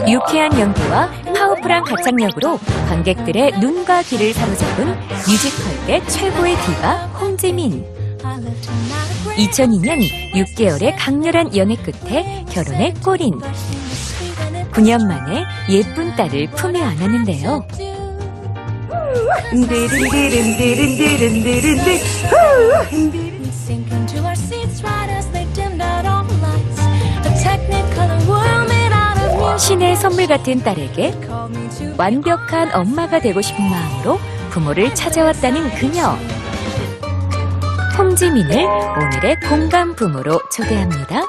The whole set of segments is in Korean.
유쾌한 연기와 파워풀한 가창력으로 관객들의 눈과 귀를 사로잡은 뮤지컬계 최고의 디바 홍지민. 2002년 6개월의 강렬한 연애 끝에 결혼에 골인. 9년 만에 예쁜 딸을 품에 안았는데요. 신의 선물 같은 딸에게 완벽한 엄마가 되고 싶은 마음으로 부모를 찾아왔다는 그녀. 홍지민을 오늘의 공감 부모로 초대합니다.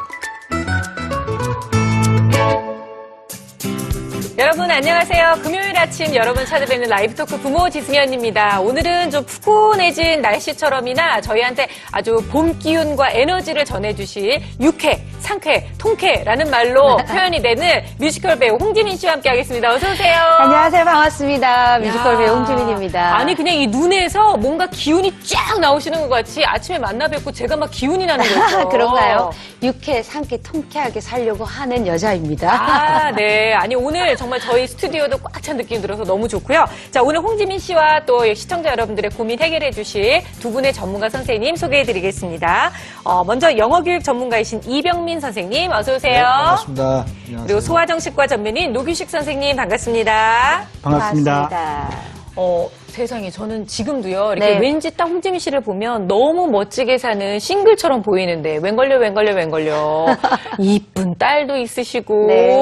여러분 안녕하세요. 금요일 아침 여러분 찾아뵙는 라이브 토크 부모 지승현입니다. 오늘은 좀 푸근해진 날씨처럼이나 저희한테 아주 봄 기운과 에너지를 전해주실 유쾌, 상쾌, 통쾌라는 말로 표현이 되는 뮤지컬 배우 홍지민 씨와 함께 하겠습니다. 어서 오세요. 안녕하세요. 반갑습니다. 뮤지컬 배우 홍지민입니다. 아니 그냥 이 눈에서 뭔가 기운이 쫙 나오시는 것 같이 아침에 만나 뵙고 제가 막 기운이 나는 거죠. 그런가요? 유쾌, 상쾌, 통쾌하게 살려고 하는 여자입니다. 아, 네. 아니 오늘 정말 저희 스튜디오도 꽉 찬 느낌 들어서 너무 좋고요. 자, 오늘 홍지민 씨와 또 시청자 여러분들의 고민 해결해 주실 두 분의 전문가 선생님 소개해 드리겠습니다. 먼저 영어교육 전문가이신 이병민 선생님 어서 오세요. 네, 반갑습니다. 안녕하세요. 그리고 소아정신과 전문의 노규식 선생님 반갑습니다. 반갑습니다. 세상에 저는 지금도요 이렇게 네. 왠지 딱 홍지민 씨를 보면 너무 멋지게 사는 싱글처럼 보이는데 웬걸요 이쁜 딸도 있으시고 네.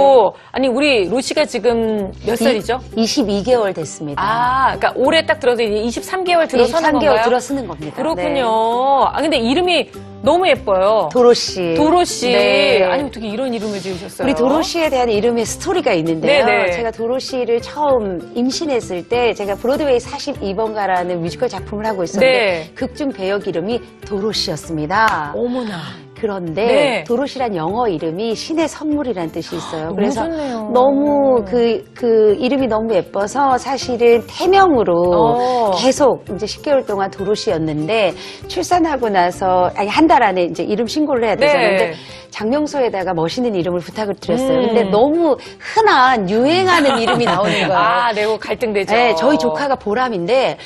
아니 우리 로시가 지금 몇 살이죠? 22개월 됐습니다. 아, 그러니까 올해 딱 들어서 이제 23개월 들어서는 23개월 건가요? 들어서는 겁니다. 그렇군요. 네. 아 근데 이름이 너무 예뻐요. 도로씨. 도로씨. 네. 아니 어떻게 이런 이름을 지으셨어요? 우리 도로씨에 대한 이름의 스토리가 있는데요. 네네. 제가 도로씨를 처음 임신했을 때 제가 브로드웨이 42번가라는 뮤지컬 작품을 하고 있었는데 네. 극중 배역 이름이 도로씨였습니다. 어머나. 그런데 네. 도로시란 영어 이름이 신의 선물이라는 뜻이 있어요. 너무 그래서 좋네요. 너무 그 이름이 너무 예뻐서 사실은 태명으로 계속 이제 10개월 동안 도로시였는데 출산하고 나서 한 달 안에 이제 이름 신고를 해야 되잖아요. 네. 근데 장명소에다가 멋있는 이름을 부탁을 드렸어요. 근데 너무 흔한 유행하는 이름이 나오는 거예요. 아, 네, 뭐 갈등되죠. 네, 저희 조카가 보람인데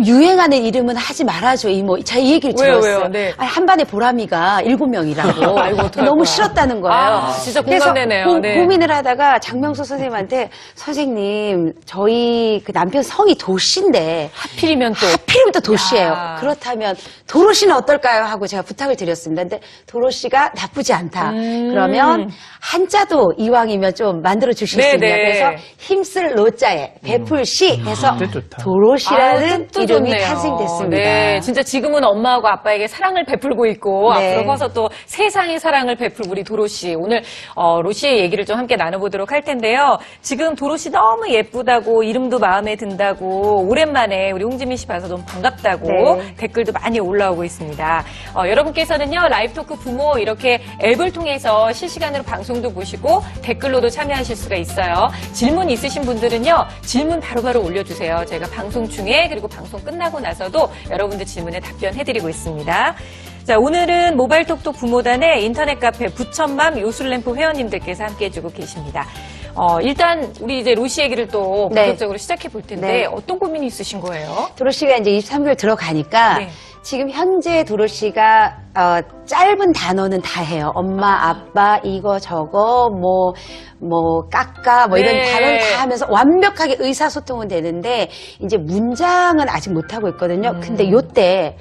유행하는 이름은 하지 말아줘 이모. 자, 이 얘기를 왜요, 들었어요. 왜요? 네. 아니, 한반에 보람이가 7명이라고. 아이고, 어떡할 너무 거야. 싫었다는 거예요. 아, 진짜 공감되네요. 그래서 네. 고민을 하다가 장명수 선생님한테 선생님 저희 그 남편 성이 도시인데 하필이면 또. 하필이면 또 도시예요. 야. 그렇다면 도로시는 어떨까요? 하고 제가 부탁을 드렸습니다. 근데 도로시가 나쁘지 않다. 그러면 한자도 이왕이면 좀 만들어 주실 수 있냐. 네네. 그래서 힘쓸 로자에 베풀시 해서 뜻 좋다. 도로시라는 뜻도 이름이 좋네요. 탄생됐습니다. 네, 진짜 지금은 엄마하고 아빠에게 사랑을 베풀고 있고 네. 앞으로 커서 또 세상에 사랑을 베풀 우리 도로시. 오늘 로시의 얘기를 좀 함께 나눠보도록 할 텐데요. 지금 도로시 너무 예쁘다고 이름도 마음에 든다고 오랜만에 우리 홍지민 씨 봐서 너무 반갑다고 네. 댓글도 많이 올라오고 있습니다. 여러분께서는요 라이브 토크 부모 이렇게 앱을 통해서 실시간으로 방송도 보시고 댓글로도 참여하실 수가 있어요. 질문 있으신 분들은요 질문 바로바로 올려주세요. 제가 방송 중에 그리고 방송 끝나고 나서도 여러분들 질문에 답변해드리고 있습니다. 자, 오늘은 모바일톡톡 부모단의 인터넷 카페 부천맘 요술램프 회원님들께서 함께 해주고 계십니다. 일단 우리 이제 로시 얘기를 또 네. 본격적으로 시작해 볼 텐데 네. 어떤 고민이 있으신 거예요? 도로시가 이제 23개월 들어가니까 네. 지금 현재 도로시가 짧은 단어는 다 해요. 엄마, 아빠, 이거, 저거, 까까, 이런 네. 단어는 다 하면서 완벽하게 의사소통은 되는데 이제 문장은 아직 못하고 있거든요. 근데 요때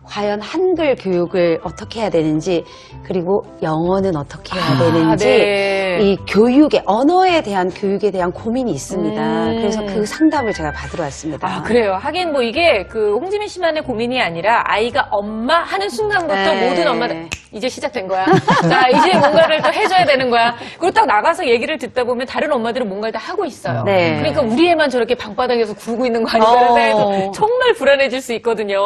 과연 한글 교육을 어떻게 해야 되는지 그리고 영어는 어떻게 해야 되는지 네. 이 교육의 언어에 대한 교육에 대한 고민이 있습니다. 그래서 그 상담을 제가 받으러 왔습니다. 아, 그래요. 하긴 뭐 이게 그 홍지민 씨만의 고민이 아니라 아이가 엄마 하는 순간부터 네. 모든 엄마들 이제 시작된 거야. 자, 이제 뭔가를 또 해줘야 되는 거야. 그리고 딱 나가서 얘기를 듣다 보면 다른 엄마들은 뭔가를 다 하고 있어요. 네. 그러니까 우리 애만 저렇게 방바닥에서 구르고 있는 거 아닌가 해서 정말 불안해질 수 있거든요.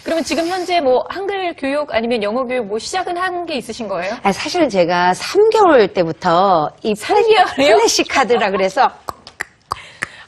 그러면 지금 현재 뭐 한글 교육 아니면 영어 교육 뭐 시작은 한 게 있으신 거예요? 아니, 사실은 제가 3개월 때부터 이 3개월이요? 플래시 카드라 그래서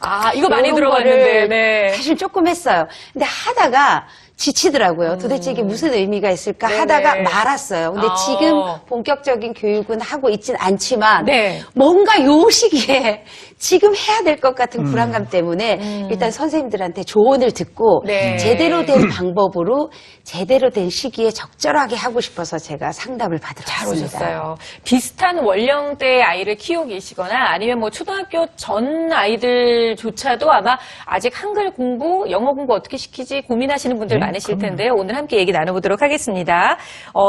아, 이거 많이 이런 들어봤는데, 거를 네. 사실 조금 했어요. 근데 하다가 지치더라고요. 도대체 이게 무슨 의미가 있을까 하다가 말았어요. 근데 지금 본격적인 교육은 하고 있진 않지만 네. 뭔가 요 시기에 지금 해야 될 것 같은 불안감 때문에 일단 선생님들한테 조언을 듣고 네. 제대로 된 방법으로 제대로 된 시기에 적절하게 하고 싶어서 제가 상담을 받으러 잘 왔습니다. 오셨어요. 비슷한 원령대의 아이를 키우고 계시거나 아니면 뭐 초등학교 전 아이들조차도 아마 아직 한글 공부, 영어 공부 어떻게 시키지 고민하시는 분들 많으실 텐데요. 오늘 함께 얘기 나눠보도록 하겠습니다.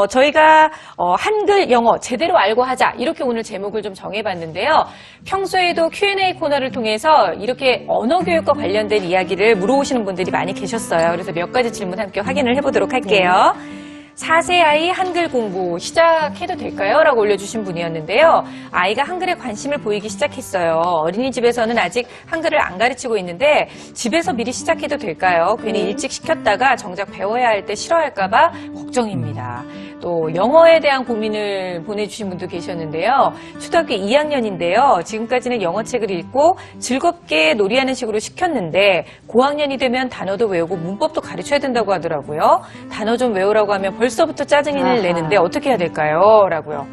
저희가 한글, 영어 제대로 알고 하자 이렇게 오늘 제목을 좀 정해봤는데요. 평소에도 Q&A 코너를 통해서 이렇게 언어 교육과 관련된 이야기를 물어보시는 분들이 많이 계셨어요. 그래서 몇 가지 질문 함께 확인을 해보도록 할게요. 4세 아이 한글 공부 시작해도 될까요? 라고 올려주신 분이었는데요. 아이가 한글에 관심을 보이기 시작했어요. 어린이집에서는 아직 한글을 안 가르치고 있는데 집에서 미리 시작해도 될까요? 괜히 일찍 시켰다가 정작 배워야 할 때 싫어할까봐 걱정입니다. 또 영어에 대한 고민을 보내주신 분도 계셨는데요. 초등학교 2학년인데요. 지금까지는 영어책을 읽고 즐겁게 놀이하는 식으로 시켰는데 고학년이 되면 단어도 외우고 문법도 가르쳐야 된다고 하더라고요. 단어 좀 외우라고 하면 벌써부터 짜증을 내는데 어떻게 해야 될까요? 라고요.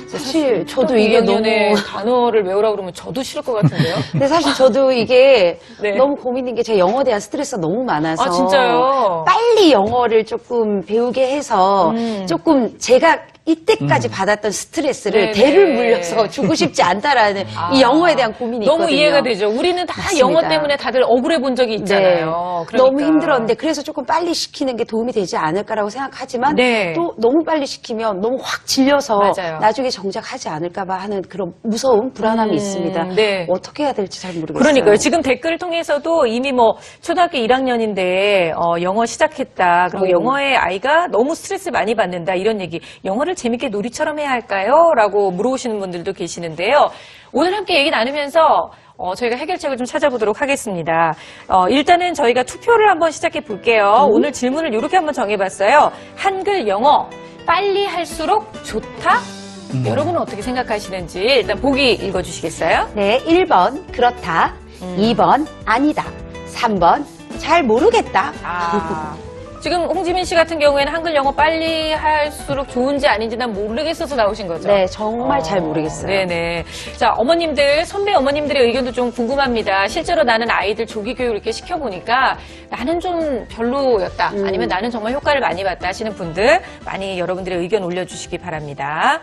사실 저도 이게 너무 단어를 외우라고 그러면 저도 싫을 것 같은데요. 근데 사실 저도 이게 네. 너무 고민인 게 제가 영어에 대한 스트레스가 너무 많아서 아, 진짜요? 빨리 영어를 조금 배우게 해서 조금 제가 이때까지 받았던 네네. 스트레스를 대를 물려서 주고 싶지 않다라는 이 영어에 대한 고민이 너무 있거든요. 이해가 되죠. 우리는 다 맞습니다. 영어 때문에 다들 억울해 본 적이 있잖아요. 네. 너무 힘들었는데 그래서 조금 빨리 시키는 게 도움이 되지 않을까라고 생각하지만 네. 또 너무 빨리 시키면 너무 확 질려서 맞아요. 나중에 정작 하지 않을까 봐 하는 그런 무서움, 불안함이 있습니다. 네. 어떻게 해야 될지 잘 모르겠어요. 그러니까요. 지금 댓글 통해서도 이미 뭐 초등학교 1학년인데 영어 시작했다. 그리고 영어에 아이가 너무 스트레스 많이 받는다. 이런 얘기. 영어를 재밌게 놀이처럼 해야 할까요? 라고 물어보시는 분들도 계시는데요. 오늘 함께 얘기 나누면서 저희가 해결책을 좀 찾아보도록 하겠습니다. 일단은 저희가 투표를 한번 시작해 볼게요. 오늘 질문을 이렇게 한번 정해봤어요. 한글, 영어 빨리 할수록 좋다? 여러분은 어떻게 생각하시는지 일단 보기 읽어주시겠어요? 네, 1번 그렇다, 2번 아니다, 3번 잘 모르겠다. 지금 홍지민 씨 같은 경우에는 한글, 영어 빨리 할수록 좋은지 아닌지 난 모르겠어서 나오신 거죠? 네, 정말 잘 모르겠어요. 네네. 자, 어머님들, 선배 어머님들의 의견도 좀 궁금합니다. 실제로 나는 아이들 조기 교육을 이렇게 시켜보니까 나는 좀 별로였다. 아니면 나는 정말 효과를 많이 봤다 하시는 분들 많이 여러분들의 의견 올려주시기 바랍니다.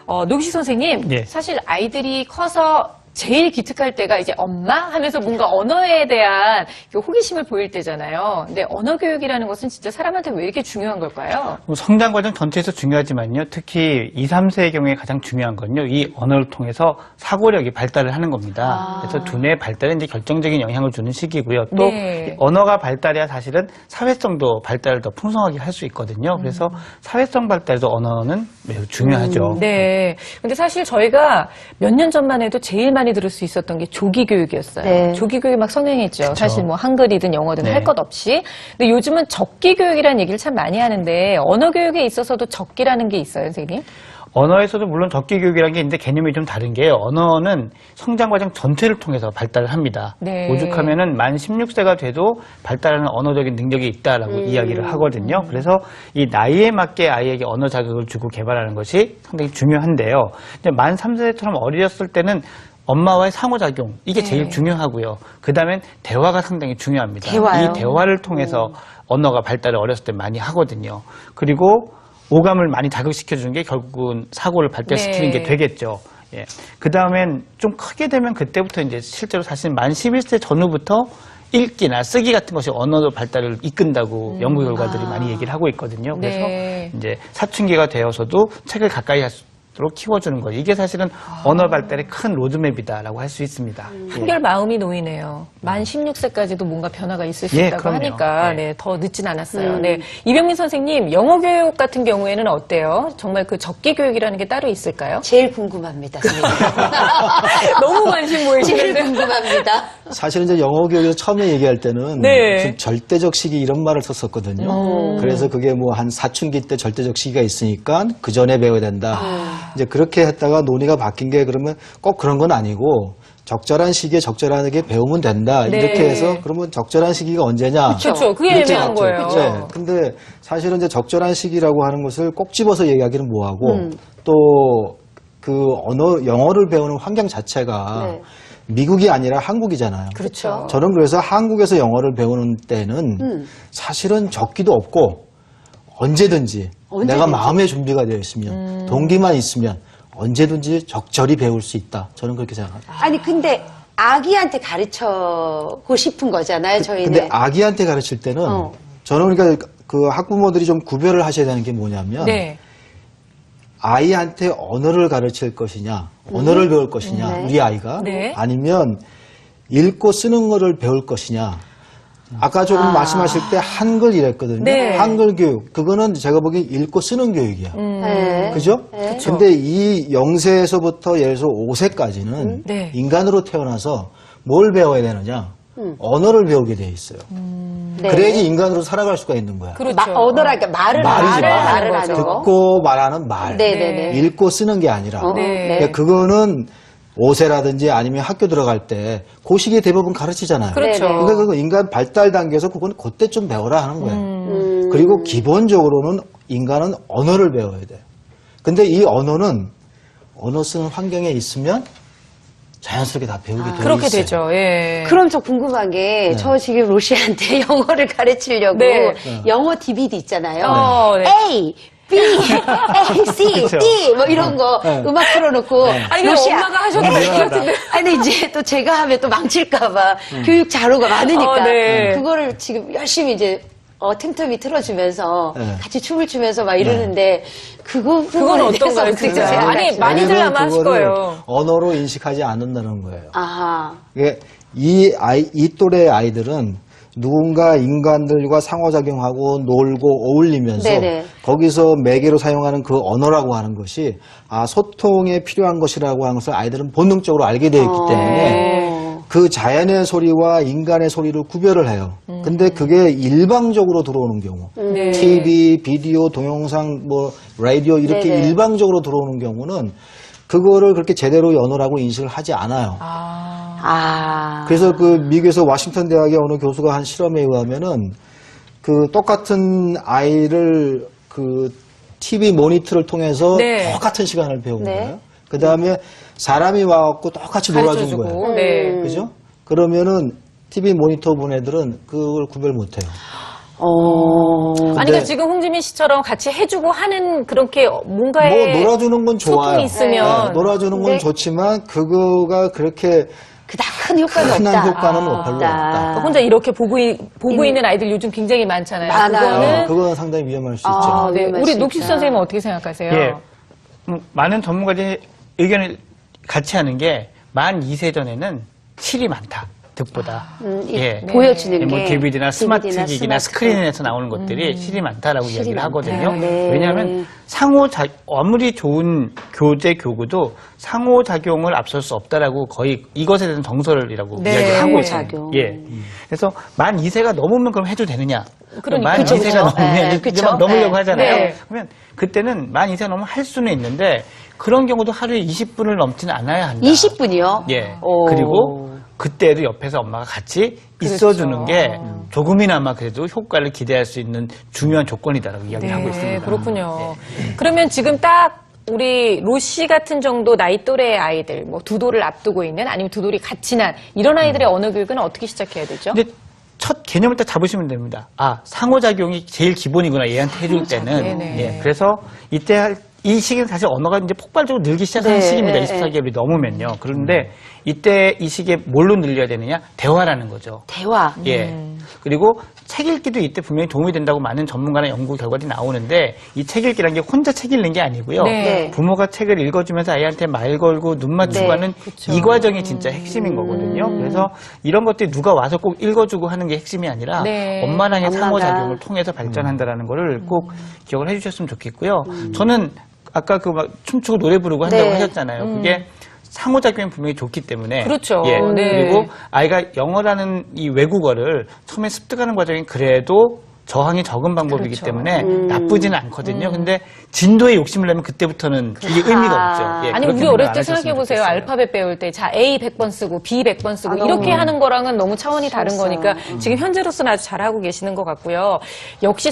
노기식 선생님, 예. 사실 아이들이 커서 제일 기특할 때가 이제 엄마 하면서 뭔가 언어에 대한 호기심을 보일 때잖아요. 근데 언어 교육이라는 것은 진짜 사람한테 왜 이렇게 중요한 걸까요? 성장 과정 전체에서 중요하지만요. 특히 2, 3세의 경우에 가장 중요한 건요. 이 언어를 통해서 사고력이 발달을 하는 겁니다. 그래서 두뇌의 발달에 이제 결정적인 영향을 주는 시기고요. 또 네. 이 언어가 발달해야 사실은 사회성도 발달을 더 풍성하게 할 수 있거든요. 그래서 사회성 발달에도 언어는 매우 중요하죠. 네. 근데 사실 저희가 몇 년 전만 해도 제일 많이 들을 수 있었던 게 조기 교육이었어요. 네. 조기 교육이 막 성행했죠. 그쵸. 사실 뭐 한글이든 영어든 네. 할 것 없이. 근데 요즘은 적기 교육이라는 얘기를 참 많이 하는데 언어 교육에 있어서도 적기라는 게 있어요, 선생님? 언어에서도 물론 적기 교육이라는 게 있는데 개념이 좀 다른 게요. 언어는 성장 과정 전체를 통해서 발달을 합니다. 네. 오죽하면은 만 16세가 돼도 발달하는 언어적인 능력이 있다라고 이야기를 하거든요. 그래서 이 나이에 맞게 아이에게 언어 자극을 주고 개발하는 것이 상당히 중요한데요. 근데 만 3세처럼 어렸을 때는 엄마와의 상호작용 이게 제일 중요하고요. 그다음엔 대화가 상당히 중요합니다. 대화요? 이 대화를 통해서 언어가 발달을 어렸을 때 많이 하거든요. 그리고 오감을 많이 자극시켜주는 게 결국은 사고를 발달시키는 네. 게 되겠죠. 예. 그 다음엔 좀 크게 되면 그때부터 이제 실제로 사실 만 11세 전후부터 읽기나 쓰기 같은 것이 언어 발달을 이끈다고 연구 결과들이 많이 얘기를 하고 있거든요. 그래서 네. 이제 사춘기가 되어서도 책을 가까이 할수록 키워주는 거예요. 이게 사실은 언어 발달의 큰 로드맵이다라고 할 수 있습니다. 한결 마음이 놓이네요. 만 16세까지도 뭔가 변화가 있을 수 예, 있다고 그럼요. 하니까 네. 네, 더 늦진 않았어요. 네. 이병민 선생님, 영어 교육 같은 경우에는 어때요? 정말 그 적기 교육이라는 게 따로 있을까요? 제일 궁금합니다, 선생님. 너무 관심 제일 보이시는데. 궁금합니다. 사실은 이제 영어 교육에서 처음에 얘기할 때는 네. 무슨 절대적 시기 이런 말을 썼었거든요. 그래서 그게 뭐 한 사춘기 때 절대적 시기가 있으니까 그 전에 배워야 된다. 이제 그렇게 했다가 논의가 바뀐 게 그러면 꼭 그런 건 아니고 적절한 시기에 적절하게 배우면 된다. 네. 이렇게 해서 그러면 적절한 시기가 언제냐? 그렇죠. 그게 이렇게 애매한 나왔죠. 거예요. 네. 근데 사실은 이제 적절한 시기라고 하는 것을 꼭 집어서 얘기하기는 뭐하고 또 그 영어를 배우는 환경 자체가 네. 미국이 아니라 한국이잖아요. 그렇죠. 저는 그래서 한국에서 영어를 배우는 때는 사실은 적기도 없고 언제든지 내가 마음의 준비가 되어 있으면 동기만 있으면 언제든지 적절히 배울 수 있다. 저는 그렇게 생각합니다. 아니 근데 아기한테 가르쳐고 싶은 거잖아요. 저희는. 근데 아기한테 가르칠 때는 저는 그러니까 그 학부모들이 좀 구별을 하셔야 되는 게 뭐냐면 네. 아이한테 언어를 가르칠 것이냐, 언어를 배울 것이냐, 네. 우리 아이가 네. 아니면 읽고 쓰는 거를 배울 것이냐. 아까 조금 말씀하실 때 한글 이랬거든요. 네. 한글 교육. 그거는 제가 보기엔 읽고 쓰는 교육이야. 네. 그죠? 네. 근데 이 0세에서부터 예를 들어서 5세까지는 네. 인간으로 태어나서 뭘 배워야 되느냐? 언어를 배우게 돼 있어요. 네. 그래야지 인간으로 살아갈 수가 있는 거야. 그렇죠. 언어랄까 말을 말이지, 말을 말. 하는 거. 듣고 말하는 말. 네네네. 읽고 쓰는 게 아니라. 네. 그러니까 그거는 5세라든지 아니면 학교 들어갈 때 그 시기에 대부분 가르치잖아요. 그렇죠. 네네. 그러니까 그거 인간 발달 단계에서 그건 그때 좀 배워라 하는 거예요. 그리고 기본적으로는 인간은 언어를 배워야 돼요. 근데 이 언어는 언어 쓰는 환경에 있으면 자연스럽게 다 배우게 되어 그렇게 있어요. 되죠. 예. 그럼 저 궁금한 게, 네. 저 지금 로시한테 영어를 가르치려고 네. 영어 DVD 있잖아요. 어, 네. A, B, A, C, 그렇죠. D, 뭐 이런 거 음악 틀어놓고. 아니, 이거 로시아. 엄마가 하셔도 될 것 같은데. 아니, 이제 또 제가 하면 또 망칠까봐 교육 자료가 많으니까. 네. 그거를 지금 열심히 이제 틈틈이 틀어주면서 네. 같이 춤을 추면서 막 이러는데 그건 부분에 대해서 어떤가요, 어떻게 진짜? 생각하시나요? 아니, 많이들 아마 하실 그거를 거예요. 언어로 인식하지 않는다는 거예요. 아하. 이게 이 또래 아이들은 누군가 인간들과 상호작용하고 놀고 어울리면서 네네. 거기서 매개로 사용하는 그 언어라고 하는 것이 소통에 필요한 것이라고 하는 것을 아이들은 본능적으로 알게 되어 있기 때문에 그 자연의 소리와 인간의 소리를 구별을 해요. 근데 그게 일방적으로 들어오는 경우 네. TV, 비디오, 동영상, 뭐 라디오 이렇게 네네. 일방적으로 들어오는 경우는 그거를 그렇게 제대로 언어라고 인식을 하지 않아요. 그래서 그 미국에서 워싱턴 대학의 어느 교수가 한 실험에 의하면은 그 똑같은 아이를 그 TV 모니터를 통해서 네. 똑같은 시간을 배운 네. 거예요. 그 다음에 사람이 와갖고 똑같이 놀아준 가르쳐주고. 거예요. 네. 그죠? 그러면은 TV 모니터 분 애들은 그걸 구별 못 해요. 아니, 그러니까 지금 홍지민 씨처럼 같이 해주고 하는 그렇게 뭔가에 뭐 놀아주는 건 좋아요. 소통이 있으면. 네, 놀아주는 건 근데 좋지만 그거가 그렇게 그닥 큰 효과는 큰 없다. 효과는 별로 없다. 그러니까 혼자 이렇게 보고 있는 아이들 요즘 굉장히 많잖아요. 많아요. 그거는 상당히 위험할 수 아, 있죠. 네. 위험할 우리 수 녹식 있다. 선생님은 어떻게 생각하세요? 예. 많은 전문가들이 의견을 같이 하는 게 만 2세 전에는 실이 많다. 득보다. 예. 보여주는 뭐 게 DVD나 스마트 DVD나 기기나 스마트폰. 스크린에서 나오는 것들이 실이 많다라고 이야기를 많다. 하거든요. 네. 왜냐하면 아무리 좋은 교구도 상호작용을 앞설 수 없다라고 거의 이것에 대한 정설이라고 네. 이야기를 하고 있어요. 상호작용. 예. 그래서 만 2세가 넘으면 그럼 해도 되느냐? 그러니까. 만 그쵸, 2세가 그쵸. 넘으면 네, 이제 그쵸. 막 넘으려고 네. 하잖아요. 네. 그러면 그때는 만 2세 넘으면 할 수는 있는데 그런 경우도 하루에 20분을 넘지는 않아야 한다. 20분이요? 예. 그리고 그때도 옆에서 엄마가 같이 있어주는 게 조금이나마 그래도 효과를 기대할 수 있는 중요한 조건이다라고 이야기를 하고 있습니다. 그렇군요. 그러면 지금 딱 우리 로씨 같은 정도 나이 또래의 아이들, 뭐 두 돌을 앞두고 있는 아니면 두 돌이 같이 난 이런 아이들의 언어 교육은 어떻게 시작해야 되죠? 근데 첫 개념을 딱 잡으시면 됩니다. 상호작용이 제일 기본이구나, 얘한테 해줄 때는. 네네. 예, 그래서 이 시기는 사실 언어가 이제 폭발적으로 늘기 시작하는 네, 시기입니다. 네, 24개월이 넘으면요. 그런데 이때 이 시기에 뭘로 늘려야 되느냐? 대화라는 거죠. 대화. 예. 그리고 책 읽기도 이때 분명히 도움이 된다고 많은 전문가나 연구 결과들이 나오는데 이 책 읽기라는 게 혼자 책 읽는 게 아니고요. 네. 부모가 책을 읽어주면서 아이한테 말 걸고 눈 맞추고 네. 하는 이 과정이 진짜 핵심인 거거든요. 그래서 이런 것들이 누가 와서 꼭 읽어주고 하는 게 핵심이 아니라 네. 엄마랑의 엄마가. 상호작용을 통해서 발전한다라는 거를 꼭 기억을 해주셨으면 좋겠고요. 저는 아까 그 막 춤추고 노래 부르고 한다고 네. 하셨잖아요. 그게 상호작용이 분명히 좋기 때문에. 그렇죠. 예. 네. 그리고 아이가 영어라는 이 외국어를 처음에 습득하는 과정이 그래도 저항이 적은 방법이기 그렇죠. 때문에 나쁘지는 않거든요. 근데 진도에 욕심을 내면 그때부터는 이게 의미가 없죠. 예, 아니, 그렇게 우리 어렸을 안 때 하셨으면 생각해보세요. 좋겠어요. 알파벳 배울 때. 자, A 100번 쓰고, B 100번 쓰고, 아, 이렇게 너무 하는 거랑은 너무 차원이 다른 쉬웠어요. 거니까 지금 현재로서는 아주 잘하고 계시는 것 같고요. 역시